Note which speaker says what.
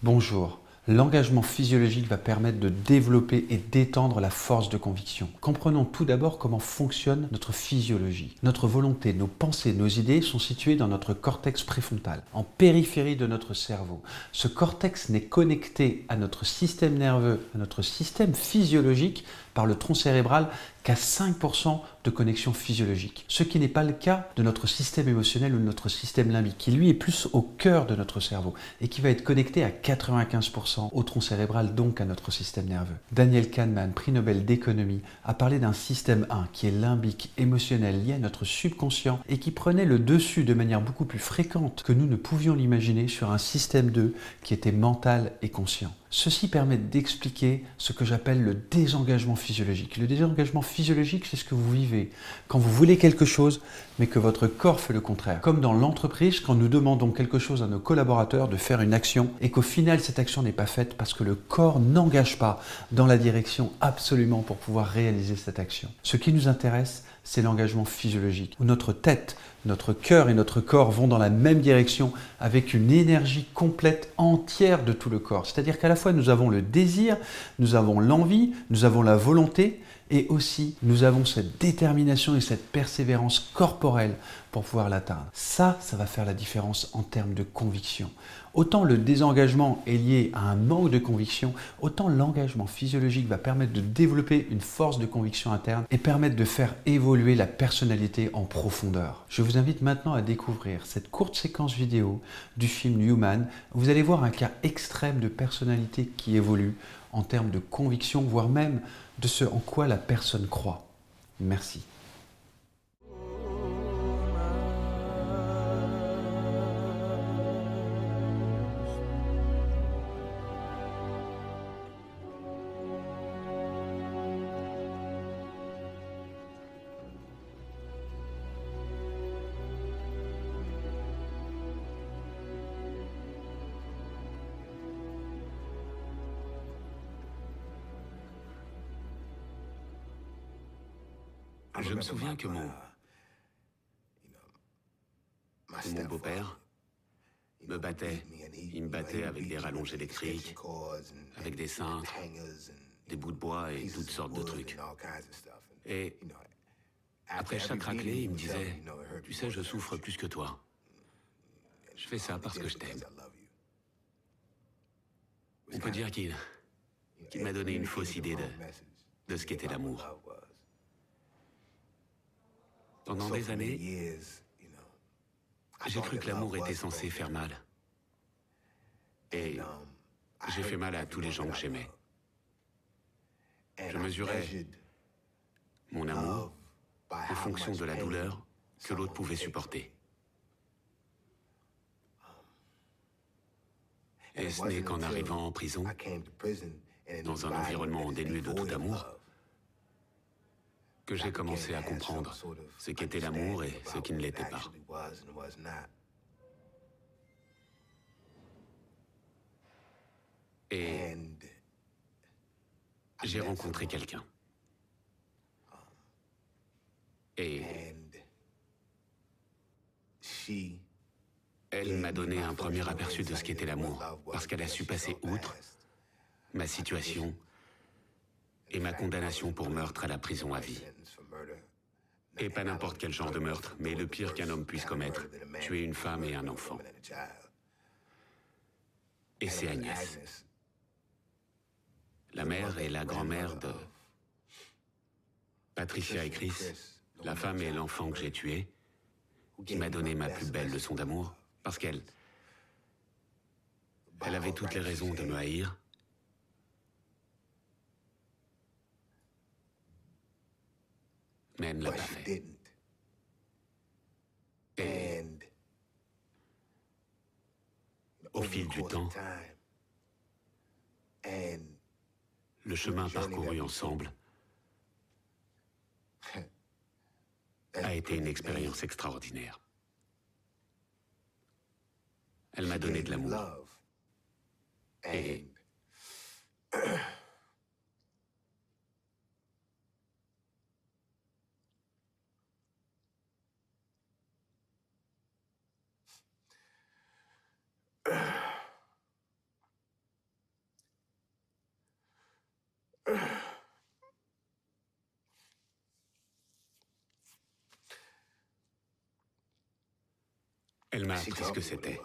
Speaker 1: Bonjour. L'engagement physiologique va permettre de développer et d'étendre la force de conviction. Comprenons tout d'abord comment fonctionne notre physiologie. Notre volonté, nos pensées, nos idées sont situées dans notre cortex préfrontal, en périphérie de notre cerveau. Ce cortex n'est connecté à notre système nerveux, à notre système physiologique par le tronc cérébral qu'à 5% de connexion physiologique. Ce qui n'est pas le cas de notre système émotionnel ou de notre système limbique, qui lui est plus au cœur de notre cerveau et qui va être connecté à 95% au tronc cérébral, donc à notre système nerveux. Daniel Kahneman, prix Nobel d'économie, a parlé d'un système 1 qui est limbique, émotionnel, lié à notre subconscient et qui prenait le dessus de manière beaucoup plus fréquente que nous ne pouvions l'imaginer sur un système 2 qui était mental et conscient. Ceci permet d'expliquer ce que j'appelle le désengagement physiologique. Le désengagement physiologique, c'est ce que vous vivez quand vous voulez quelque chose, mais que votre corps fait le contraire. Comme dans l'entreprise, quand nous demandons quelque chose à nos collaborateurs de faire une action et qu'au final, cette action n'est pas faite parce que le corps n'engage pas dans la direction absolument pour pouvoir réaliser cette action. Ce qui nous intéresse, c'est l'engagement physiologique, où notre tête, notre cœur et notre corps vont dans la même direction avec une énergie complète, entière de tout le corps. C'est-à-dire qu'à la fois nous avons le désir, nous avons l'envie, nous avons la volonté et aussi nous avons cette détermination et cette persévérance corporelle pour pouvoir l'atteindre. Ça va faire la différence en termes de conviction. Autant le désengagement est lié à un manque de conviction, autant l'engagement physiologique va permettre de développer une force de conviction interne et permettre de faire évoluer la personnalité en profondeur. Je vous invite maintenant à découvrir cette courte séquence vidéo du film Human. Vous allez voir un cas extrême de personnalité qui évolue en termes de conviction, voire même de ce en quoi la personne croit. Merci.
Speaker 2: Je me souviens que mon beau-père me battait. Il me battait avec des rallonges électriques, avec des cintres, des bouts de bois et toutes sortes de trucs. Et après chaque raclée, il me disait, « Tu sais, je souffre plus que toi. Je fais ça parce que je t'aime. » On peut dire qu'il m'a donné une fausse idée de ce qu'était l'amour. Pendant des années, j'ai cru que l'amour était censé faire mal. Et j'ai fait mal à tous les gens que j'aimais. Je mesurais mon amour en fonction de la douleur que l'autre pouvait supporter. Et ce n'est qu'en arrivant en prison, dans un environnement dénué de tout amour, que j'ai commencé à comprendre ce qu'était l'amour et ce qui ne l'était pas. Et j'ai rencontré quelqu'un. Et elle m'a donné un premier aperçu de ce qu'était l'amour, parce qu'elle a su passer outre ma situation et ma condamnation pour meurtre à la prison à vie. Et pas n'importe quel genre de meurtre, mais le pire qu'un homme puisse commettre, tuer une femme et un enfant. Et c'est Agnès, la mère et la grand-mère de Patricia et Chris, la femme et l'enfant que j'ai tué, qui m'a donné ma plus belle leçon d'amour, parce qu'elle avait toutes les raisons de me haïr. Mais elle ne l'a pas fait. Et au fil du temps, le chemin parcouru ensemble a été une expérience extraordinaire. Elle m'a donné de l'amour. Et Elle m'a appris ce que c'était.